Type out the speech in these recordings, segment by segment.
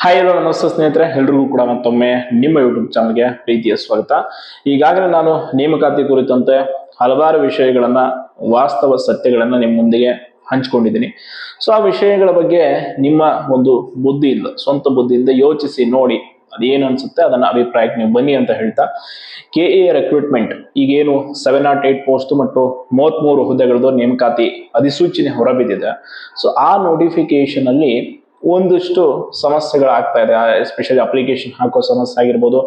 Hi hello ನಮಸ್ತೆ ಸ್ನೇಹಿತರೆ, ಎಲ್ರಿಗೂ ಕೂಡ ಮತ್ತೊಮ್ಮೆ ನಿಮ್ಮ ಯೂಟ್ಯೂಬ್ ಚಾನಲ್ಗೆ ಪ್ರೀತಿಯ ಸ್ವಾಗತ. ಈಗಾಗಲೇ ನಾನು ನೇಮಕಾತಿ ಕುರಿತಂತೆ ಹಲವಾರು ವಿಷಯಗಳನ್ನ, ವಾಸ್ತವ ಸತ್ಯಗಳನ್ನ ನಿಮ್ಮ ಮುಂದಿಗೆ ಹಂಚ್ಕೊಂಡಿದ್ದೀನಿ. ಸೊ ಆ ವಿಷಯಗಳ ಬಗ್ಗೆ ನಿಮ್ಮ ಒಂದು ಬುದ್ಧಿಯಿಂದ, ಸ್ವಂತ ಬುದ್ಧಿಯಿಂದ ಯೋಚಿಸಿ ನೋಡಿ, ಅದೇನು ಅನ್ಸುತ್ತೆ ಅದನ್ನ ಅಭಿಪ್ರಾಯಕ್ಕೆ ನೀವು ಬನ್ನಿ ಅಂತ ಹೇಳ್ತಾ, KA ರಿಕ್ರೂಟ್ಮೆಂಟ್ ಈಗೇನು 708 ಪೋಸ್ಟ್ ಮತ್ತು 33 ಹುದ್ದೆಗಳದ್ದು ನೇಮಕಾತಿ ಅಧಿಸೂಚನೆ ಹೊರಬಿದ್ದಿದೆ. ಸೊ ಆ ನೋಟಿಫಿಕೇಶನ್ ಅಲ್ಲಿ ಒಂದಷ್ಟು ಸಮಸ್ಯೆಗಳಾಗ್ತಾ ಇದೆ. ಎಸ್ಪೆಷಲಿ ಅಪ್ಲಿಕೇಶನ್ ಹಾಕೋ ಸಮಸ್ಯೆ ಆಗಿರ್ಬೋದು,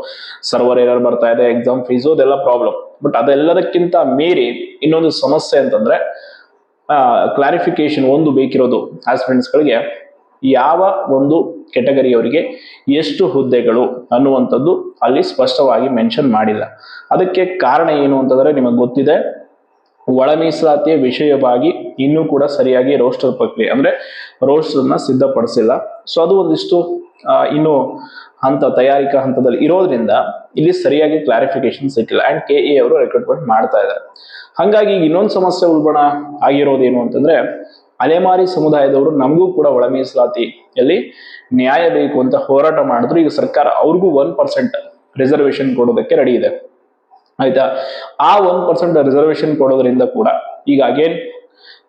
ಸರ್ವರ್ ಎರರ್ ಬರ್ತಾ ಇದೆ, ಎಕ್ಸಾಮ್ ಫೀಸು ಅದೆಲ್ಲ ಪ್ರಾಬ್ಲಮ್. ಬಟ್ ಅದೆಲ್ಲದಕ್ಕಿಂತ ಮೀರಿ ಇನ್ನೊಂದು ಸಮಸ್ಯೆ ಅಂತಂದ್ರೆ ಕ್ಲಾರಿಫಿಕೇಶನ್ ಒಂದು ಬೇಕಿರೋದು ಆಸ್ಪಿರೆಂಟ್ಸ್ಗಳಿಗೆ, ಯಾವ ಒಂದು ಕೆಟಗರಿಯವರಿಗೆ ಎಷ್ಟು ಹುದ್ದೆಗಳು ಅನ್ನುವಂಥದ್ದು ಅಲ್ಲಿ ಸ್ಪಷ್ಟವಾಗಿ ಮೆನ್ಷನ್ ಮಾಡಿಲ್ಲ. ಅದಕ್ಕೆ ಕಾರಣ ಏನು ಅಂತಂದ್ರೆ ನಿಮಗೆ ಗೊತ್ತಿದೆ, ಒಳ ಮೀಸಲಾತಿಯ ವಿಷಯವಾಗಿ ಇನ್ನೂ ಕೂಡ ಸರಿಯಾಗಿ ರೋಸ್ಟರ್ ಪ್ರಕ್ರಿಯೆ ಅಂದ್ರೆ ರೋಸ್ಟರ್ನ ಸಿದ್ಧಪಡಿಸಿಲ್ಲ. ಸೊ ಅದು ಒಂದಿಷ್ಟು ಇನ್ನು ತಯಾರಿಕಾ ಹಂತದಲ್ಲಿ ಇರೋದ್ರಿಂದ ಇಲ್ಲಿ ಸರಿಯಾಗಿ ಕ್ಲಾರಿಫಿಕೇಶನ್ ಸಿಕ್ಕಿಲ್ಲ. ಅಂಡ್ KA ಅವರು ರಿಕ್ರೂಟ್ಮೆಂಟ್ ಮಾಡ್ತಾ ಇದ್ದಾರೆ. ಹಾಗಾಗಿ ಈಗ ಇನ್ನೊಂದು ಸಮಸ್ಯೆ ಉಲ್ಬಣ ಆಗಿರೋದೇನು ಅಂತಂದ್ರೆ, ಅಲೆಮಾರಿ ಸಮುದಾಯದವರು ನಮಗೂ ಕೂಡ ಒಳ ಮೀಸಲಾತಿಯಲ್ಲಿ ನ್ಯಾಯ ಬೇಕು ಅಂತ ಹೋರಾಟ ಮಾಡಿದ್ರು. ಈಗ ಸರ್ಕಾರ ಅವ್ರಿಗೂ 1% ರಿಸರ್ವೇಶನ್ ಕೊಡೋದಕ್ಕೆ ರೆಡಿ ಇದೆ. ಆಯ್ತಾ? ಆ 1% ರಿಸರ್ವೇಶನ್ ಕೊಡೋದ್ರಿಂದ ಕೂಡ ಈಗ ಅಗೇನ್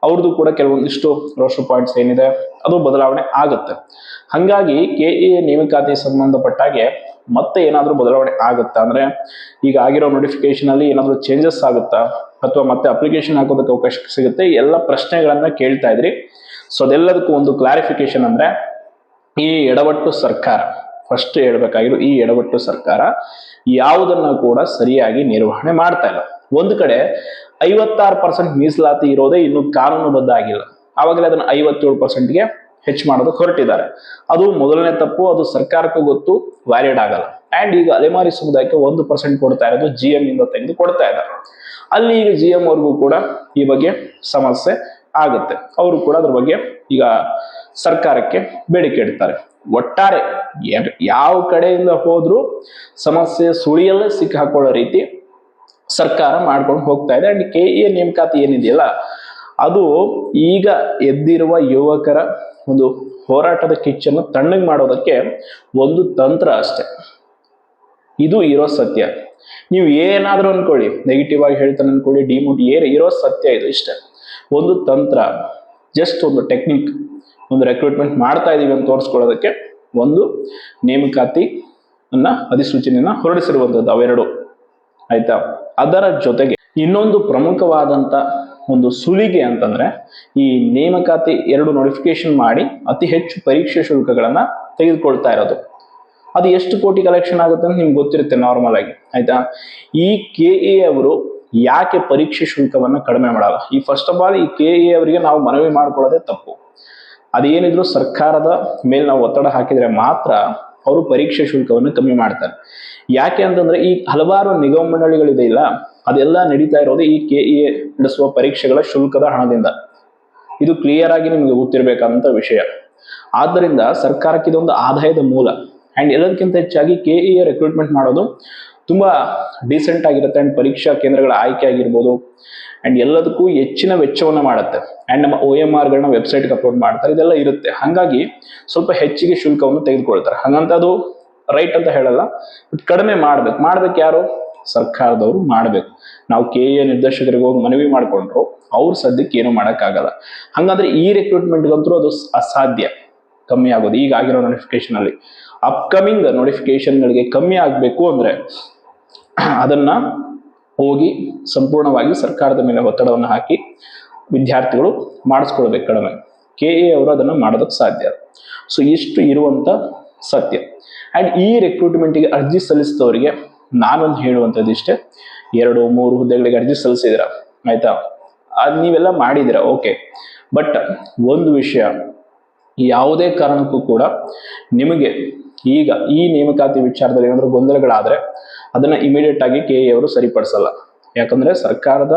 ಅವ್ರದ್ದು ಕೂಡ ಕೆಲವೊಂದಿಷ್ಟು ರೋಸ್ಟರ್ ಪಾಯಿಂಟ್ಸ್ ಏನಿದೆ ಅದು ಬದಲಾವಣೆ ಆಗುತ್ತೆ. ಹಂಗಾಗಿ KA ನೇಮಕಾತಿ ಸಂಬಂಧಪಟ್ಟಾಗೆ ಮತ್ತೆ ಏನಾದ್ರೂ ಬದಲಾವಣೆ ಆಗುತ್ತಾ ಅಂದ್ರೆ, ಈಗ ಆಗಿರೋ ನೋಟಿಫಿಕೇಶನ್ ಅಲ್ಲಿ ಏನಾದ್ರೂ ಚೇಂಜಸ್ ಆಗುತ್ತಾ, ಅಥವಾ ಮತ್ತೆ ಅಪ್ಲಿಕೇಶನ್ ಹಾಕೋದಕ್ಕೆ ಅವಕಾಶ ಸಿಗುತ್ತೆ, ಎಲ್ಲ ಪ್ರಶ್ನೆಗಳನ್ನ ಕೇಳ್ತಾ ಇದ್ರಿ. ಸೊ ಅದೆಲ್ಲದಕ್ಕೂ ಒಂದು ಕ್ಲಾರಿಫಿಕೇಶನ್ ಅಂದ್ರೆ, ಈ ಎಡವಟ್ಟು ಸರ್ಕಾರ, ಫಸ್ಟ್ ಹೇಳ್ಬೇಕಾಗಿರೋ ಈ ಎಡವಟ್ಟು ಸರ್ಕಾರ ಯಾವುದನ್ನ ಕೂಡ ಸರಿಯಾಗಿ ನಿರ್ವಹಣೆ ಮಾಡ್ತಾ ಇಲ್ಲ. ಒಂದು ಕಡೆ 56% ಮೀಸಲಾತಿ ಇರೋದೇ ಇನ್ನು ಕಾನೂನುಬದ್ಧ ಆಗಿಲ್ಲ, ಆವಾಗಲೇ ಅದನ್ನ 57%ಗೆ ಹೆಚ್ಚು ಮಾಡೋದಕ್ಕೆ ಹೊರಟಿದ್ದಾರೆ. ಅದು ಮೊದಲನೇ ತಪ್ಪು, ಅದು ಸರ್ಕಾರಕ್ಕೂ ಗೊತ್ತು, ವ್ಯಾಲಿಡ್ ಆಗಲ್ಲ. ಅಂಡ್ ಈಗ ಅಲೆಮಾರಿ ಸಮುದಾಯಕ್ಕೆ 1% ಕೊಡ್ತಾ ಇರೋದು GM ಇಂದ ತೆಗೆದು ಕೊಡ್ತಾ ಇದ್ದಾರೆ. ಅಲ್ಲಿ ಈಗ GM ಅವ್ರಿಗೂ ಕೂಡ ಈ ಬಗ್ಗೆ ಸಮಸ್ಯೆ ಆಗುತ್ತೆ. ಅವರು ಕೂಡ ಅದ್ರ ಬಗ್ಗೆ ಈಗ ಸರ್ಕಾರಕ್ಕೆ ಬೇಡಿಕೆ ಇಡ್ತಾರೆ. ಒಟ್ಟಾರೆ ಯಾವ ಕಡೆಯಿಂದ ಹೋದ್ರೂ ಸಮಸ್ಯೆ ಸುಳಿಯಲ್ಲೇ ಸಿಕ್ಕಿ ಹಾಕೊಳ್ಳೋ ರೀತಿ ಸರ್ಕಾರ ಮಾಡ್ಕೊಂಡು ಹೋಗ್ತಾ ಇದೆ. ಅಂಡ್ KA ನೇಮಕಾತಿ ಏನಿದೆಯಲ್ಲ, ಅದು ಈಗ ಎದ್ದಿರುವ ಯುವಕರ ಒಂದು ಹೋರಾಟದ ಕಿಚ್ಚನ್ನು ತಣ್ಣಗೆ ಮಾಡೋದಕ್ಕೆ ಒಂದು ತಂತ್ರ ಅಷ್ಟೆ. ಇದು ಇರೋ ಸತ್ಯ. ನೀವು ಏನಾದ್ರೂ ಅನ್ಕೊಳ್ಳಿ, ನೆಗೆಟಿವ್ ಆಗಿ ಹೇಳ್ತಾನೆ ಅನ್ಕೊಳ್ಳಿ, ಇರೋ ಸತ್ಯ ಇದು ಇಷ್ಟೇ. ಒಂದು ತಂತ್ರ, ಜಸ್ಟ್ ಒಂದು ಟೆಕ್ನಿಕ್, ಒಂದು ರಿಕ್ರೂಟ್ಮೆಂಟ್ ಮಾಡ್ತಾ ಇದೀವಿ ಅಂತ ತೋರಿಸ್ಕೊಳ್ಳೋದಕ್ಕೆ ಒಂದು ನೇಮಕಾತಿ ಅಧಿಸೂಚನೆಯನ್ನ ಹೊರಡಿಸಿರುವಂಥದ್ದು ಅವೆರಡು. ಆಯ್ತಾ? ಅದರ ಜೊತೆಗೆ ಇನ್ನೊಂದು ಪ್ರಮುಖವಾದಂತ ಒಂದು ಸುಲಿಗೆ ಅಂತಂದ್ರೆ, ಈ ನೇಮಕಾತಿ 2 ನೋಟಿಫಿಕೇಶನ್ ಮಾಡಿ ಅತಿ ಹೆಚ್ಚು ಪರೀಕ್ಷೆ ಶುಲ್ಕಗಳನ್ನ ತೆಗೆದುಕೊಳ್ತಾ ಇರೋದು. ಅದು ಎಷ್ಟು ಕೋಟಿ ಕಲೆಕ್ಷನ್ ಆಗುತ್ತೆ ಅಂತ ನಿಮ್ಗೆ ಗೊತ್ತಿರುತ್ತೆ ನಾರ್ಮಲ್ ಆಗಿ. ಆಯ್ತಾ? ಈ KA ಅವರು ಯಾಕೆ ಪರೀಕ್ಷೆ ಶುಲ್ಕವನ್ನ ಕಡಿಮೆ ಮಾಡಲ್ಲ? ಈ ಫಸ್ಟ್ ಆಫ್ ಆಲ್ ಈ KA ಅವರಿಗೆ ನಾವು ಮನವಿ ಮಾಡ್ಕೊಳ್ಳೋದೇ ತಪ್ಪು. ಅದೇನಿದ್ರು ಸರ್ಕಾರದ ಮೇಲೆ ನಾವು ಒತ್ತಡ ಹಾಕಿದ್ರೆ ಮಾತ್ರ ಅವರು ಪರೀಕ್ಷೆ ಶುಲ್ಕವನ್ನು ಕಮ್ಮಿ ಮಾಡ್ತಾರೆ. ಯಾಕೆ ಅಂತಂದ್ರೆ, ಈ ಹಲವಾರು ನಿಗಮ ಮಂಡಳಿಗಳಿದೆ ಇಲ್ಲ, ಅದೆಲ್ಲ ನಡೀತಾ ಇರೋದು ಈ KA ನಡೆಸುವ ಪರೀಕ್ಷೆಗಳ ಶುಲ್ಕದ ಹಣದಿಂದ. ಇದು ಕ್ಲಿಯರ್ ಆಗಿ ನಿಮ್ಗೆ ಗೊತ್ತಿರಬೇಕಾದಂತ ವಿಷಯ. ಆದ್ದರಿಂದ ಸರ್ಕಾರಕ್ಕೆ ಇದೊಂದು ಆದಾಯದ ಮೂಲ. ಅಂಡ್ ಎಲ್ಲದಕ್ಕಿಂತ ಹೆಚ್ಚಾಗಿ KA ರಿಕ್ರೂಟ್ಮೆಂಟ್ ಮಾಡೋದು ತುಂಬಾ ಡೀಸೆಂಟ್ ಆಗಿರುತ್ತೆ. ಅಂಡ್ ಪರೀಕ್ಷಾ ಕೇಂದ್ರಗಳ ಆಯ್ಕೆ ಆಗಿರ್ಬೋದು, ಅಂಡ್ ಎಲ್ಲದಕ್ಕೂ ಹೆಚ್ಚಿನ ವೆಚ್ಚವನ್ನ ಮಾಡುತ್ತೆ. ಅಂಡ್ ನಮ್ಮ OMR ಗಳನ್ನ ವೆಬ್ಸೈಟ್ಗೆ ಅಪ್ಲೋಡ್ ಮಾಡ್ತಾರೆ, ಇದೆಲ್ಲ ಇರುತ್ತೆ. ಹಾಗಾಗಿ ಸ್ವಲ್ಪ ಹೆಚ್ಚಿಗೆ ಶುಲ್ಕವನ್ನು ತೆಗೆದುಕೊಳ್ತಾರೆ. ಹಾಗಂತ ಅದು ರೈಟ್ ಅಂತ ಹೇಳಲ್ಲ, ಬಟ್ ಕಡಿಮೆ ಮಾಡ್ಬೇಕು ಯಾರು? ಸರ್ಕಾರದವರು ಮಾಡ್ಬೇಕು. ನಾವು KA ನಿರ್ದೇಶಕರಿಗೆ ಹೋಗಿ ಮನವಿ ಮಾಡ್ಕೊಂಡ್ರು ಅವ್ರ ಸದ್ಯಕ್ಕೆ ಏನು ಮಾಡೋಕ್ಕಾಗಲ್ಲ. ಹಂಗಂದ್ರೆ ಈ ರಿಕ್ರೂಟ್ಮೆಂಟ್ಗಂತೂ ಅದು ಅಸಾಧ್ಯ ಕಮ್ಮಿ ಆಗೋದು. ಈಗ ಆಗಿರೋ ನೋಟಿಫಿಕೇಶನ್ ಅಲ್ಲಿ ಅಪ್ಕಮಿಂಗ್ ನೋಟಿಫಿಕೇಶನ್ಗಳಿಗೆ ಕಮ್ಮಿ ಆಗ್ಬೇಕು ಅಂದ್ರೆ ಅದನ್ನ ಹೋಗಿ ಸಂಪೂರ್ಣವಾಗಿ ಸರ್ಕಾರದ ಮೇಲೆ ಒತ್ತಡವನ್ನು ಹಾಕಿ ವಿದ್ಯಾರ್ಥಿಗಳು ಮಾಡಿಸ್ಕೊಳ್ಬೇಕು ಕಡಿಮೆ. KA ಅವರು ಅದನ್ನ ಮಾಡೋದಕ್ಕೆ ಸಾಧ್ಯ. ಸೊ ಇಷ್ಟು ಇರುವಂತ ಸತ್ಯ. ಅಂಡ್ ಈ ರಿಕ್ರೂಟ್ಮೆಂಟ್ಗೆ ಅರ್ಜಿ ಸಲ್ಲಿಸಿದವರಿಗೆ ನಾನೊಂದು ಹೇಳುವಂಥದ್ದು ಇಷ್ಟೇ, 2-3 ಹುದ್ದೆಗಳಿಗೆ ಅರ್ಜಿ ಸಲ್ಲಿಸಿದಿರ, ಆಯ್ತಾ? ಅದ್ ನೀವೆಲ್ಲ ಮಾಡಿದಿರ, ಓಕೆ. ಬಟ್ ಒಂದು ವಿಷಯ, ಯಾವುದೇ ಕಾರಣಕ್ಕೂ ಕೂಡ ನಿಮಗೆ ಈಗ ಈ ನೇಮಕಾತಿ ವಿಚಾರದಲ್ಲಿ ಏನಾದರೂ ಗೊಂದಲಗಳಾದ್ರೆ ಅದನ್ನ ಇಮಿಡಿಯೇಟ್ ಆಗಿ KA ಅವರು ಸರಿಪಡಿಸಲ್ಲ. ಯಾಕಂದ್ರೆ ಸರ್ಕಾರದ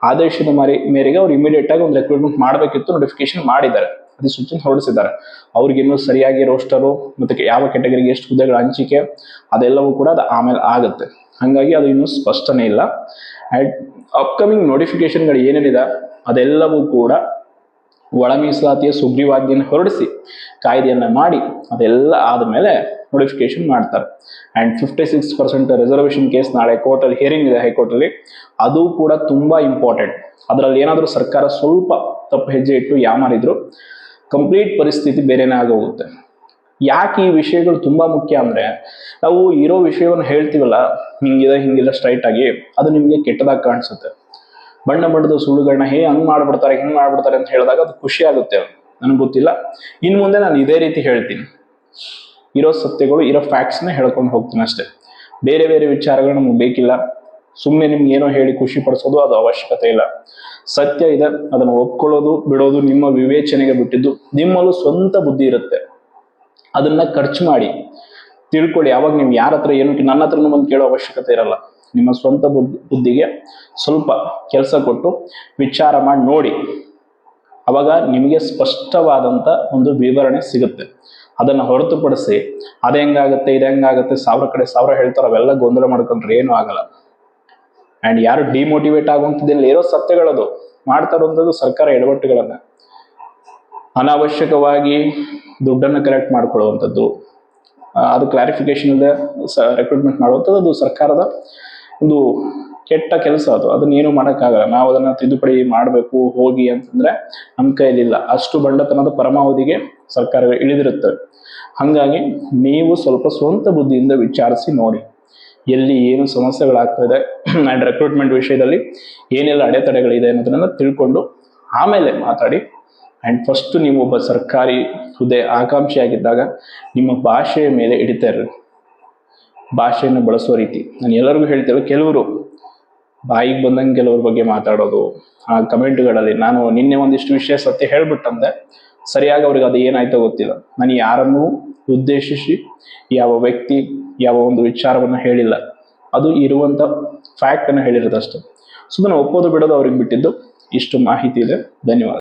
ಆದೇಶದ ಮೇರೆಗೆ ಅವ್ರು ಇಮಿಡಿಯೇಟ್ ಆಗಿ ಒಂದು ರಿಕ್ರೂಟ್ಮೆಂಟ್ ಮಾಡಬೇಕಿತ್ತು, ನೋಟಿಫಿಕೇಶನ್ ಮಾಡಿದ್ದಾರೆ, ಅಧಿಸೂಚನೆ ಹೊರಡಿಸಿದ್ದಾರೆ. ಅವ್ರಿಗಿನ್ನೂ ಸರಿಯಾಗಿ ರೋಸ್ಟರು ಮತ್ತೆ ಯಾವ ಕೆಟಗರಿಗೆ ಎಷ್ಟು ಹುದ್ದೆಗಳ ಹಂಚಿಕೆ ಅದೆಲ್ಲವೂ ಕೂಡ ಅದು ಆಮೇಲೆ ಆಗುತ್ತೆ. ಹಾಗಾಗಿ ಅದು ಇನ್ನೂ ಸ್ಪಷ್ಟನೆ ಇಲ್ಲ. ಅಂಡ್ ಅಪ್ಕಮಿಂಗ್ ನೋಟಿಫಿಕೇಶನ್ಗಳು ಏನೇನಿದೆ ಅದೆಲ್ಲವೂ ಕೂಡ ಒಳ ಮೀಸಲಾತಿಯ ಸುಗ್ರೀವಾಜ್ಞೆಯನ್ನು ಹೊರಡಿಸಿ ಕಾಯ್ದೆಯನ್ನ ಮಾಡಿ ಅದೆಲ್ಲ ಆದಮೇಲೆ ನೋಟಿಫಿಕೇಶನ್ ಮಾಡ್ತಾರೆ. ಆ್ಯಂಡ್ 56% ರಿಸರ್ವೇಷನ್ ಕೇಸ್ ನಾಳೆ ಕೋರ್ಟಲ್ಲಿ ಹಿಯರಿಂಗ್ ಇದೆ, ಹೈಕೋರ್ಟಲ್ಲಿ. ಅದು ಕೂಡ ತುಂಬಾ ಇಂಪಾರ್ಟೆಂಟ್. ಅದರಲ್ಲಿ ಏನಾದರೂ ಸರ್ಕಾರ ಸ್ವಲ್ಪ ತಪ್ಪು ಹೆಜ್ಜೆ ಇಟ್ಟು ಯಾಮಾರಿದ್ರು ಕಂಪ್ಲೀಟ್ ಪರಿಸ್ಥಿತಿ ಬೇರೆನೇ ಆಗೋಗುತ್ತೆ. ಯಾಕೆ ಈ ವಿಷಯಗಳು ತುಂಬಾ ಮುಖ್ಯ ಅಂದ್ರೆ, ನಾವು ಇರೋ ವಿಷಯವನ್ನು ಹೇಳ್ತೀವಲ್ಲ, ಹಿಂಗಿಲ್ಲ ಸ್ಟ್ರೈಟ್ ಆಗಿ, ಅದು ನಿಮಗೆ ಕೆಟ್ಟದಾಗಿ ಕಾಣಿಸುತ್ತೆ. ಬಣ್ಣ ಬಣ್ಣದ ಸುಳ್ಳುಗಳನ್ನ ಹಂಗ್ ಮಾಡ್ಬಿಡ್ತಾರೆ ಹಿಂಗ್ ಮಾಡ್ಬಿಡ್ತಾರೆ ಅಂತ ಹೇಳಿದಾಗ ಅದು ಖುಷಿ ಆಗುತ್ತೆ. ನನಗೆ ಗೊತ್ತಿಲ್ಲ, ಇನ್ನು ಮುಂದೆ ನಾನು ಇದೇ ರೀತಿ ಹೇಳ್ತೀನಿ. ಇರೋ ಸತ್ಯಗಳು, ಇರೋ ಫ್ಯಾಕ್ಟ್ಸ್ನ ಹೇಳ್ಕೊಂಡು ಹೋಗ್ತೀನಿ ಅಷ್ಟೇ. ಬೇರೆ ಬೇರೆ ವಿಚಾರಗಳು ನಮ್ಗೆ ಬೇಕಿಲ್ಲ. ಸುಮ್ಮನೆ ನಿಮ್ಗೆ ಏನೋ ಹೇಳಿ ಖುಷಿ ಪಡಿಸೋದು ಅದು ಅವಶ್ಯಕತೆ ಇಲ್ಲ. ಸತ್ಯ ಇದೆ, ಅದನ್ನು ಒಪ್ಕೊಳ್ಳೋದು ಬಿಡೋದು ನಿಮ್ಮ ವಿವೇಚನೆಗೆ ಬಿಟ್ಟಿದ್ದು. ನಿಮ್ಮಲ್ಲೂ ಸ್ವಂತ ಬುದ್ಧಿ ಇರುತ್ತೆ, ಅದನ್ನ ಖರ್ಚು ಮಾಡಿ ತಿಳ್ಕೊಳ್ಳಿ. ಅವಾಗ ನೀವು ಯಾರ ಹತ್ರ ಏನು, ನನ್ನ ಹತ್ರನೂ ಬಂದು ಕೇಳೋ ಅವಶ್ಯಕತೆ ಇರಲ್ಲ. ನಿಮ್ಮ ಸ್ವಂತ ಬುದ್ಧಿಗೆ ಸ್ವಲ್ಪ ಕೆಲಸ ಕೊಟ್ಟು ವಿಚಾರ ಮಾಡಿ ನೋಡಿ. ಅವಾಗ ನಿಮಗೆ ಸ್ಪಷ್ಟವಾದಂಥ ಒಂದು ವಿವರಣೆ ಸಿಗುತ್ತೆ. ಅದನ್ನು ಹೊರತುಪಡಿಸಿ ಅದು ಹೆಂಗಾಗುತ್ತೆ ಇದು ಹೆಂಗಾಗುತ್ತೆ 1000 ಕಡೆ 1000 ಹೇಳ್ತಾರೆ, ಅವೆಲ್ಲ ಗೊಂದಲ ಮಾಡ್ಕೊಂಡ್ರೆ ಏನೂ ಆಗಲ್ಲ. ಆ್ಯಂಡ್ ಯಾರು ಡಿಮೋಟಿವೇಟ್ ಆಗುವಂಥದ್ದಿಲ್ಲ, ಇರೋ ಸತ್ಯಗಳದು ಮಾಡ್ತಾ ಇರುವಂಥದ್ದು ಸರ್ಕಾರ ಎಡವಟ್ಟುಗಳನ್ನ. ಅನಾವಶ್ಯಕವಾಗಿ ದುಡ್ಡನ್ನು ಕಲೆಕ್ಟ್ ಮಾಡ್ಕೊಳ್ಳುವಂಥದ್ದು, ಅದು ಕ್ಲಾರಿಫಿಕೇಶನ್ ಇದೆ ರೆಕ್ರೂಟ್ಮೆಂಟ್ ಮಾಡುವಂಥದ್ದು, ಅದು ಸರ್ಕಾರದ ಒಂದು ಕೆಟ್ಟ ಕೆಲಸ. ಅದನ್ನೇನು ಮಾಡೋಕ್ಕಾಗಲ್ಲ. ನಾವು ಅದನ್ನು ತಿದ್ದುಪಡಿ ಮಾಡಬೇಕು ಹೋಗಿ ಅಂತಂದ್ರೆ ನಮ್ಮ ಕೈಲಿಲ್ಲ. ಅಷ್ಟು ಬಂಡತನದ ಪರಮಾವಧಿಗೆ ಸರ್ಕಾರ ಇಳಿದಿರುತ್ತವೆ. ಹಾಗಾಗಿ ನೀವು ಸ್ವಲ್ಪ ಸ್ವಂತ ಬುದ್ಧಿಯಿಂದ ವಿಚಾರಿಸಿ ನೋಡಿ ಎಲ್ಲಿ ಏನು ಸಮಸ್ಯೆಗಳಾಗ್ತದೆ ಆ್ಯಂಡ್ ರೆಕ್ರೂಟ್ಮೆಂಟ್ ವಿಷಯದಲ್ಲಿ ಏನೆಲ್ಲ ಅಡೆತಡೆಗಳಿದೆ ಅನ್ನೋದನ್ನ ತಿಳ್ಕೊಂಡು ಆಮೇಲೆ ಮಾತಾಡಿ. ಆ್ಯಂಡ್ ಫಸ್ಟ್ ನೀವು ಒಬ್ಬ ಸರ್ಕಾರಿ ಹುದ್ದೆ ಆಕಾಂಕ್ಷಿಯಾಗಿದ್ದಾಗ ನಿಮ್ಮ ಭಾಷೆಯ ಮೇಲೆ ಹಿಡಿತಾ ಇರ್ರಿ. ಭಾಷೆಯನ್ನು ಬಳಸೋ ರೀತಿ ನಾನು ಎಲ್ಲರಿಗೂ ಹೇಳ್ತೇವೆ. ಕೆಲವರು ಬಾಯಿಗೆ ಬಂದಂಗೆ ಕೆಲವ್ರ ಬಗ್ಗೆ ಮಾತಾಡೋದು, ಆ ಕಮೆಂಟ್ಗಳಲ್ಲಿ. ನಾನು ನಿನ್ನೆ ಒಂದಿಷ್ಟು ವಿಷಯ ಸತ್ಯ ಹೇಳ್ಬಿಟ್ಟಂದೆ, ಸರಿಯಾಗಿ ಅವ್ರಿಗೆ ಅದು ಏನಾಯ್ತೋ ಗೊತ್ತಿಲ್ಲ. ನಾನು ಯಾರನ್ನೂ ಉದ್ದೇಶಿಸಿ ಯಾವ ವ್ಯಕ್ತಿ ಯಾವ ಒಂದು ವಿಚಾರವನ್ನು ಹೇಳಿಲ್ಲ. ಅದು ಇರುವಂಥ ಫ್ಯಾಕ್ಟನ್ನು ಹೇಳಿರೋದಷ್ಟೇ. ಸುಮ್ಮನೆ ಒಪ್ಪೋದು ಬಿಡೋದು ಅವ್ರಿಗೆ ಬಿಟ್ಟಿದ್ದು. ಇಷ್ಟು ಮಾಹಿತಿ ಇದೆ. ಧನ್ಯವಾದ.